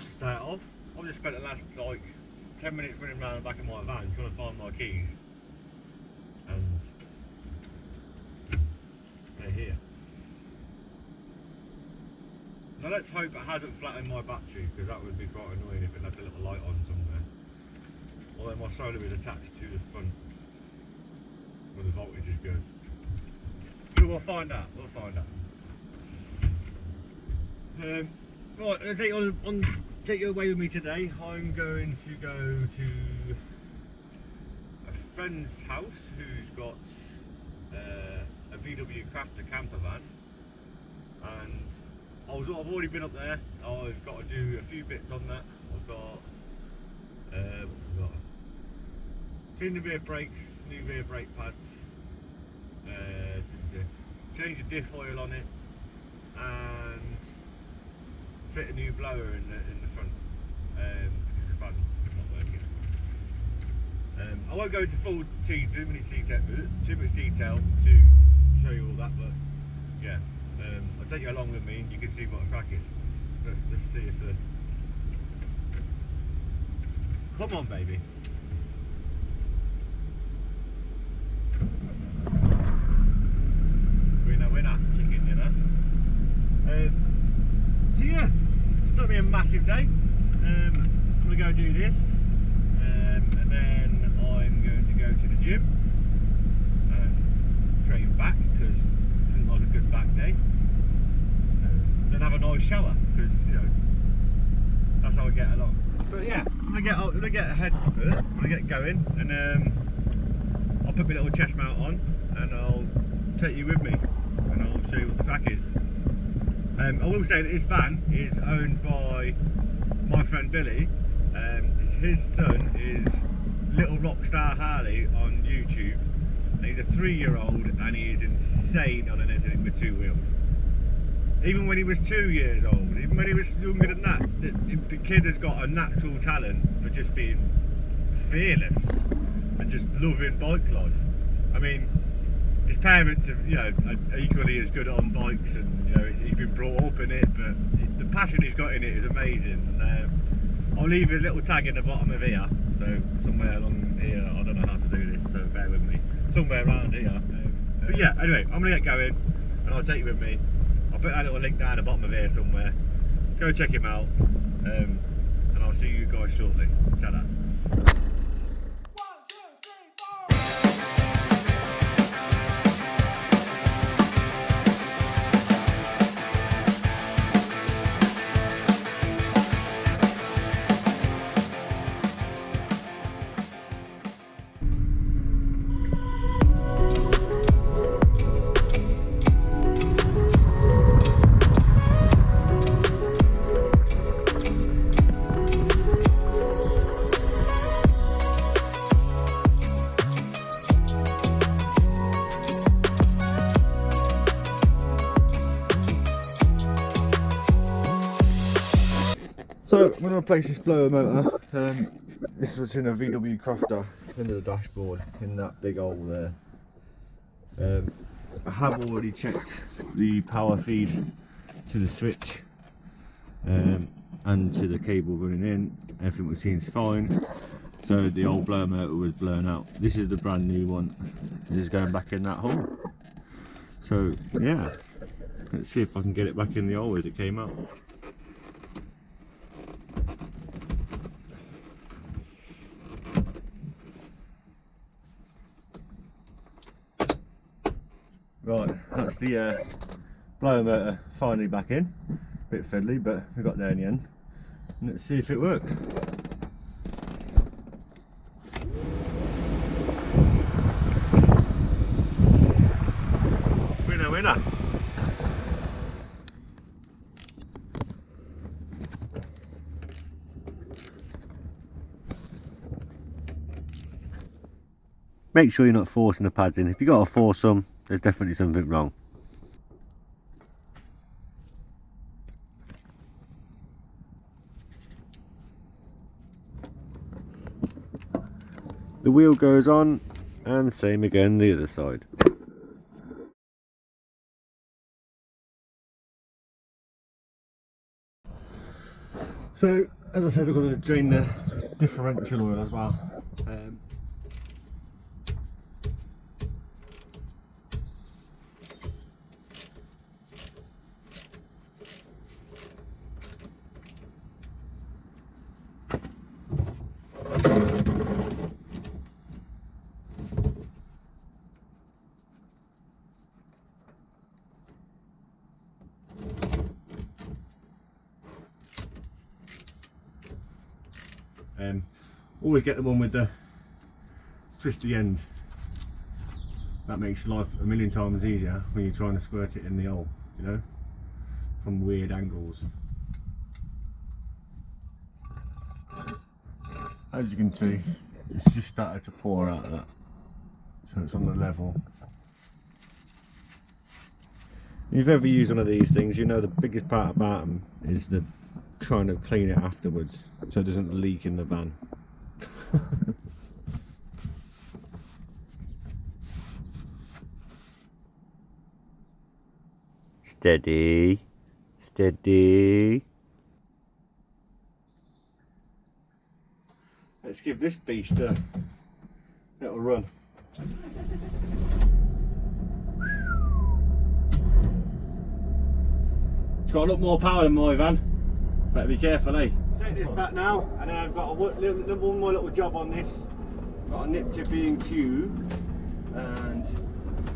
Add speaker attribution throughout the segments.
Speaker 1: just to start off, I've just spent the last like 10 minutes running around the back of my van trying to find my keys, and they're here. Now let's hope it hasn't flattened my battery, because that would be quite annoying if it left a little light on somewhere. Although my solar is attached to the front where the voltage is good. But we'll find out, Right, I'll take you away with me today. I'm going to go to a friend's house who's got a VW Crafter camper van, and I've already been up there. I've got to do a few bits on that. I've got clean the rear brakes, new rear brake pads, change the diff oil on it, and fit a new blower in the front because the fan's not working. I won't go into too much detail to show you all that, but yeah, I'll take you along with me and you can see what a crack is. Let's just see if the... Come on, baby. Winner, chicken dinner. So yeah, it's not been a massive day. I'm going to go do this, and then I'm going to go to the gym and train back because it isn't like a good back day. Then have a nice shower because, you know, that's how I get along. But yeah, I'm gonna get ahead. I'm gonna get going, and I'll put my little chest mount on, and I'll take you with me, and I'll show you what the crack is. I will say that this van is owned by my friend Billy. His son is Little Rockstar Harley on YouTube, and he's a 3-year-old, and he is insane on anything with 2 wheels. Even when he was 2 years old, even when he was younger than that, the kid has got a natural talent for just being fearless and just loving bike life. I mean, his parents are, you know, are equally as good on bikes, and you know, he's been brought up in it, but the passion he's got in it is amazing. I'll leave his little tag in the bottom of here, so somewhere along here. I don't know how to do this, so bear with me. Somewhere around here. But yeah, anyway, I'm gonna get going, and I'll take you with me. I'll put that little link down the bottom of here somewhere. Go check him out, and I'll see you guys shortly. Ta-da. So I'm going to replace this blower motor. This was in a VW Crafter under the dashboard in that big hole there. I have already checked the power feed to the switch and to the cable running in. Everything seems fine. So the old blower motor was blown out. This is the brand new one. This is going back in that hole. So yeah, let's see if I can get it back in the hole as it came out. Right, that's the blower motor finally back in. Bit fiddly, but we got there in the end. And let's see if it works. Winner. Make sure you're not forcing the pads in. If you've got to force them, there's definitely something wrong. The wheel goes on, and same again the other side. So as I said, we're going to drain the differential oil as well. Always get the one with the twisty end. That makes life a million times easier when you're trying to squirt it in the hole, you know, from weird angles. As you can see, it's just started to pour out of that, so it's on the level. If you've ever used one of these things, you know the biggest part about them is the trying to clean it afterwards so it doesn't leak in the van. Steady, steady. Let's give this beast a little run. It's got a lot more power than my van. Better be careful, eh? Take this back now, and then I've got one more little job on this. Got a nip to B&Q and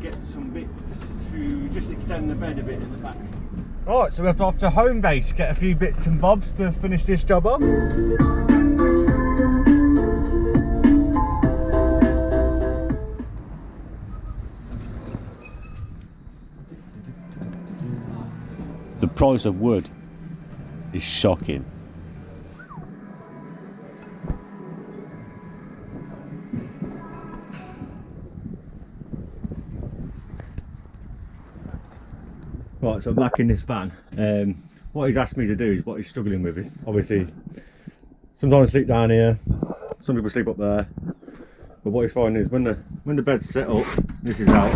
Speaker 1: get some bits to just extend the bed a bit in the back. Right, so we have to off to home base, get a few bits and bobs to finish this job up. The price of wood is shocking. Right, so I'm back in this van. What he's asked me to do is what he's struggling with is obviously sometimes I sleep down here, some people sleep up there. But what he's finding is when the bed's set up, this is out,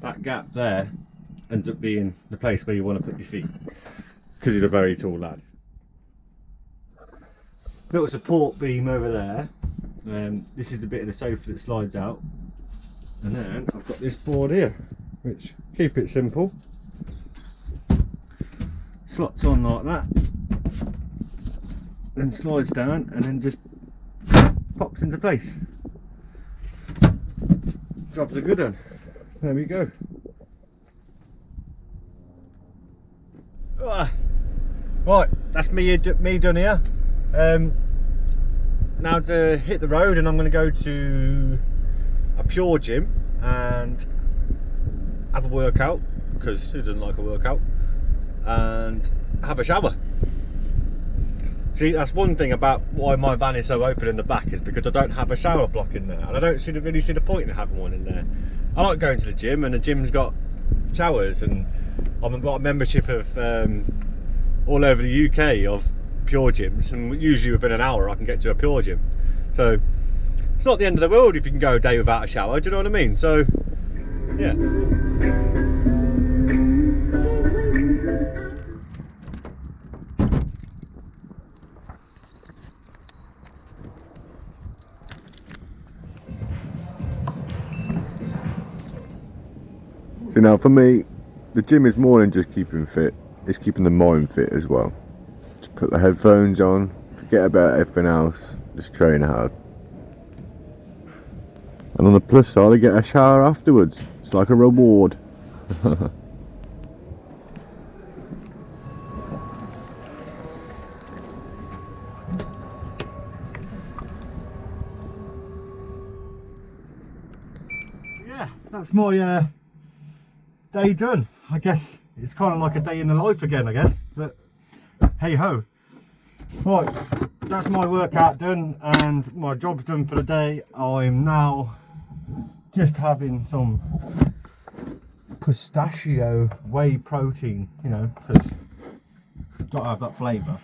Speaker 1: that gap there ends up being the place where you want to put your feet, because he's a very tall lad. Little support beam over there. This is the bit of the sofa that slides out, and then I've got this board here, which, keep it simple, slots on like that, then slides down and then just pops into place. Job's a good one. There we go. Right, that's me done here. Now to hit the road, and I'm going to go to a Pure gym and have a workout, because who doesn't like a workout, and have a shower. See, that's one thing about why my van is so open in the back, is because I don't have a shower block in there, and I don't really see the point in having one in there. I like going to the gym, and the gym's got showers, and I've got a membership of all over the UK of Pure gyms, and usually within an hour I can get to a Pure gym. So it's not the end of the world if you can go a day without a shower, do you know what I mean? So yeah.
Speaker 2: So now for me, the gym is more than just keeping fit, it's keeping the mind fit as well. Just put the headphones on, forget about everything else, just train hard. And on the plus side, I get a shower afterwards. It's like a reward.
Speaker 1: Yeah, that's my day done. I guess it's kind of like a day in the life again, I guess, but hey ho. Right, that's my workout done and my job's done for the day. I'm now just having some pistachio whey protein, you know, because you've got to have that flavour.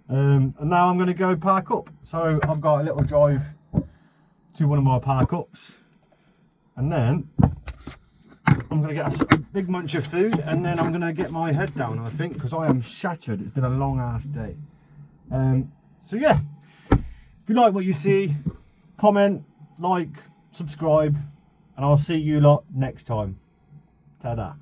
Speaker 1: And now I'm going to go park up. So I've got a little drive to one of my park ups, and then I'm I'm going to get a big munch of food, and then I'm going to get my head down, I think, because I am shattered. It's been a long ass day. So yeah, if you like what you see, comment, like, subscribe, and I'll see you lot next time. Ta-da.